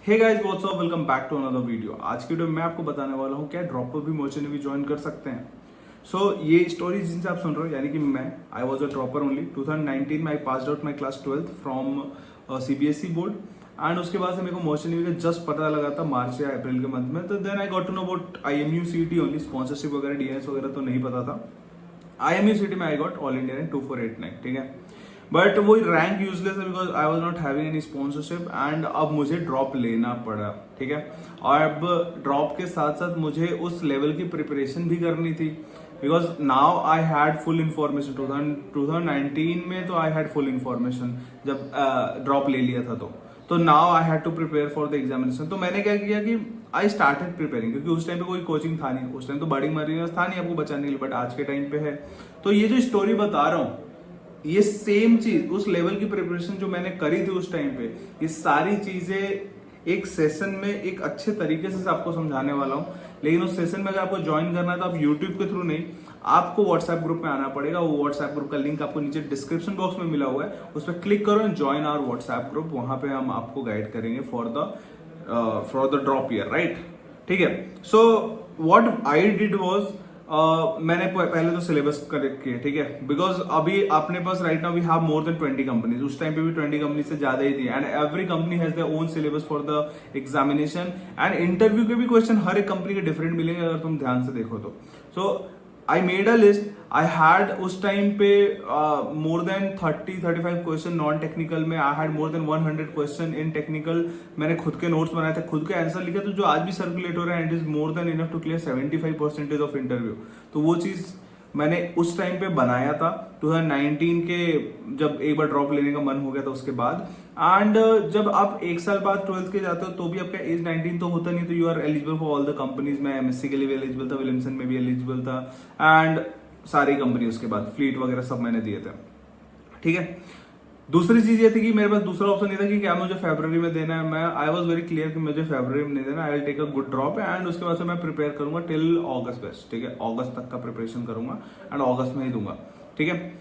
Hey guys what's up, welcome back to another video. आज की video में मैं आपको बताने वाला हूँ क्या ड्रॉप पर भी मर्चेंट नेवी ज्वाइन कर सकते हैं। ये स्टोरी जिनसे आप सुन रहे हो यानी कि मैं I was a dropper only. 2019 में I passed out my class 12th from CBSE board and उसके बाद से मेरे को मर्चेंट नेवी का जस्ट पता लगा था मार्च या अप्रैल के मंथ में। तो then I got to know about IMU CET only, sponsorship वगैरह DNS वगैरह तो नहीं पता था। IMU CET में I got all India rank 2489, ठीक है। बट वो रैंक यूजलेस है because I was not having any sponsorship and अब मुझे ड्रॉप लेना पड़ा, ठीक है। और अब ड्रॉप के साथ साथ मुझे उस लेवल की प्रिपरेशन भी करनी थी because now I had full information. 2019 में तो आई हैड फुल इन्फॉर्मेशन जब ड्रॉप ले लिया था तो now I had to prepare for the examination. तो मैंने क्या किया कि आई स्टार्टेड प्रिपेयरिंग, क्योंकि उस टाइम पे कोई कोचिंग था नहीं, उस टाइम तो बड़ी मरीनस था नहीं आपको बचाने के लिए, बट आज के टाइम पे है। तो ये जो स्टोरी बता रहा हूँ ये सेम चीज उस लेवल की प्रिपरेशन जो मैंने करी थी उस टाइम पे, ये सारी चीजें एक सेशन में एक अच्छे तरीके से आपको समझाने वाला हूँ। लेकिन उस सेशन में अगर आपको ज्वाइन करना है तो आप यूट्यूब के थ्रू नहीं, आपको व्हाट्सएप ग्रुप में आना पड़ेगा। वो व्हाट्सएप ग्रुप का लिंक आपको नीचे डिस्क्रिप्शन बॉक्स में मिला हुआ है, उस पर क्लिक करो and join our WhatsApp group. वहां पे हम आपको गाइड करेंगे for the drop year, right, ठीक है। So what I did was मैंने पहले तो सिलेबस करेक्ट किया, ठीक है, बिकॉज अभी अपने पास right now we have more than 20 companies. उस टाइम पे भी 20 कंपनी से ज्यादा ही थी and every company has their own syllabus for the examination and interview के भी क्वेश्चन हर एक कंपनी के डिफरेंट मिलेंगे अगर तुम ध्यान से देखो तो। So I made a list. I had उस टाइम पे more than 30-35 question non technical में। I had more than 100 question in technical. मैंने खुद के नोट्स बनाए थे, खुद के आंसर लिखे, तो जो आज भी सर्कुलेट हो रहा है, it is more than enough to clear 75% of interview. तो वो चीज मैंने उस टाइम पे बनाया था 2019 के, जब एक बार ड्रॉप लेने का मन हो गया था उसके बाद। एंड जब आप एक साल बाद 12th के जाते हो तो भी आपका एज 19 तो होता नहीं, तो you are eligible for all the companies. मैं MSc के लिए भी एलिजिबल था, विलियमसन में भी एलिजिबल था एंड सारी कंपनी उसके बाद फ्लीट वगैरह सब मैंने दिए थे, ठीक है। दूसरी चीज ये थी कि मेरे पास दूसरा ऑप्शन नहीं था कि क्या मुझे फरवरी में देना है। मैं आई वॉज वेरी क्लियर कि मुझे फरवरी में नहीं देना, I will take a good drop and उसके बाद से मैं प्रिपेयर करूंगा टिल अगस्त बेस्ट, ठीक है। अगस्त तक का प्रिपरेशन करूंगा एंड अगस्त में ही दूंगा, ठीक है।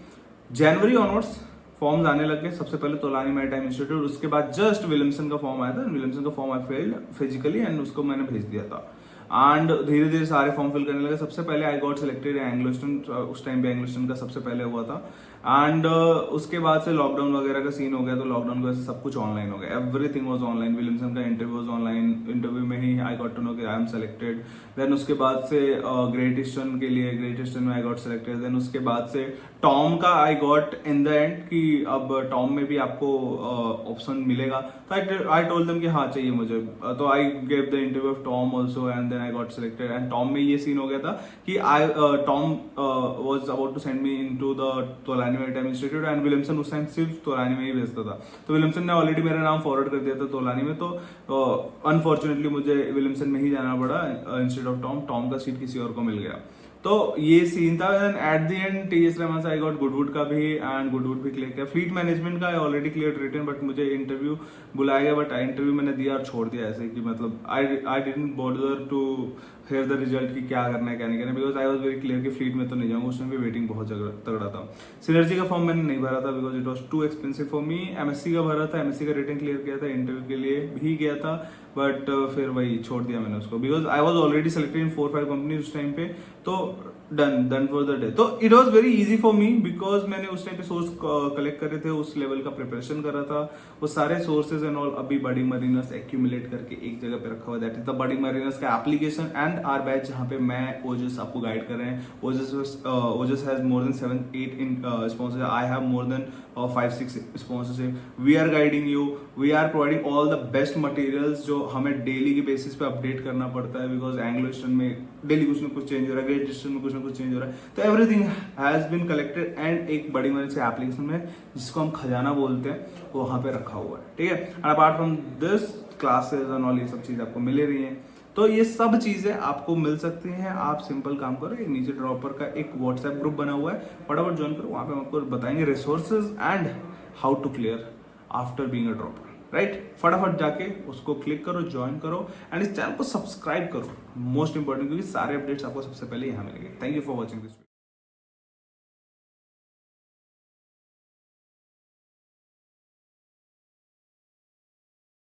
जनवरी ऑनवर्ड्स फॉर्म्स आने लग गए। सबसे पहले तोलानी मैरीटाइम इंस्टीट्यूट, उसके बाद जस्ट विलियमसन का फॉर्म आया था। विलियमसन का form I field physically and उसको मैंने भेज दिया था एंड धीरे धीरे सारे फॉर्म फिल करने लगे। सबसे पहले आई गॉट सिलेक्टेड एंग्लो ईस्टर्न, उस टाइम पे एंग्लो ईस्टर्न का सबसे पहले हुआ था एंड उसके बाद से लॉकडाउन वगैरह का सीन हो गया, तो लॉकडाउन की वजह से सब कुछ ऑनलाइन हो गया। Everything was online. विलियमसन का इंटरव्यू वाज ऑनलाइन, इंटरव्यू में ही आई गॉट टू नो कि आई एम सिलेक्टेड। देन उसके बाद से ग्रेट ईस्टर्न के लिए, ग्रेट ईस्टर्न में आई गॉट सिलेक्टेड। देन उसके बाद से टॉम का I got in the end कि अब टॉम में भी आपको ऑप्शन मिलेगा, तो आई टोल्ड देम कि हाँ चाहिए मुझे, तो I gave the interview of Tom also and then I got selected. And Tom में ये सीन हो गया था कि Tom was about to send me into the Tolani maritime institute and Williamson उस टाइम सिर्फ तोलानी में ही भेजता था। तो विलियमसन ने ऑलरेडी मेरा नाम फॉरवर्ड कर दिया था तोलानी में, तो अनफॉर्चुनेटली मुझे विलियमसन में ही जाना पड़ा इंस्टेड ऑफ टॉम। टॉम का सीट किसी और को मिल गया, तो ये सीन था। At the end TS Rahman से आई गॉट गुडवुड का भी एंड गुडवुड भी क्लियर किया। फ्लीट मैनेजमेंट का I already clear written, but मुझे इंटरव्यू बुलाया गया, बट इंटरव्यू मैंने दिया और छोड़ दिया ऐसे कि मतलब I didn't bother to hear the result कि क्या करना है क्या नहीं करना, because I was very clear कि फ्लीट में तो नहीं जाऊंगा। उसमें भी वेटिंग बहुत तगड़ा था। सिनर्जी का फॉर्म मैंने नहीं भरा था because it was too expensive for me. MSc का भरा था, MSc का रिटन क्लियर किया था, इंटरव्यू के लिए भी गया था, बट फिर वही छोड़ दिया मैंने उसको because I was already selected in 4-5 company उस टाइम पे। तो डन फॉर द डे। तो it was very easy for me because मैंने उस टाइम पे सोर्स कलेक्ट करे थे, उस लेवल का प्रिपरेशन करा था। वो सारे सोर्सेज एंड ऑल अभी बड़ी मरीनस एक्यूमुलेट करके एक जगह पे रखा हुआ। दैट इज द बड़ी मरीनस का एप्लीकेशन एंड आर बैच, जहाँ पे मैं ओजस आपको गाइड कर रहे हैं। Ojas has more than 7-8 sponsorship. I have more than 5-6 sponsorship. We are guiding you, we are providing all the best materials जो हमें डेली के बेसिस पे अपडेट करना पड़ता है बिकॉज एंग्लो ईस्टर्न में डेली कुछ ना कुछ चेंज हो रहा है, ग्रेट ईस्टर्न में कुछ ना कुछ चेंज हो रहा है। तो everything has been collected and एक बड़ी मनी से एप्लीकेशन में जिसको हम खजाना बोलते हैं वो वहां पे रखा हुआ है, ठीक है। And apart from this classes and all ये सब चीज आपको मिल रही है। तो ये सब चीजें आपको मिल सकती हैं। आप सिंपल काम करो, एक नीचे ड्रॉपर का एक व्हाट्सएप ग्रुप बना हुआ है, फटाफट ज्वाइन करो। वहां पे हम आपको बताएंगे resources and how to clear after being a dropper, right. फटाफट जाके उसको क्लिक करो, ज्वाइन करो एंड इस चैनल को सब्सक्राइब करो, मोस्ट इंपॉर्टेंट, क्योंकि सारे अपडेट्स आपको सबसे पहले यहाँ मिलेंगे। Thank you for watching this.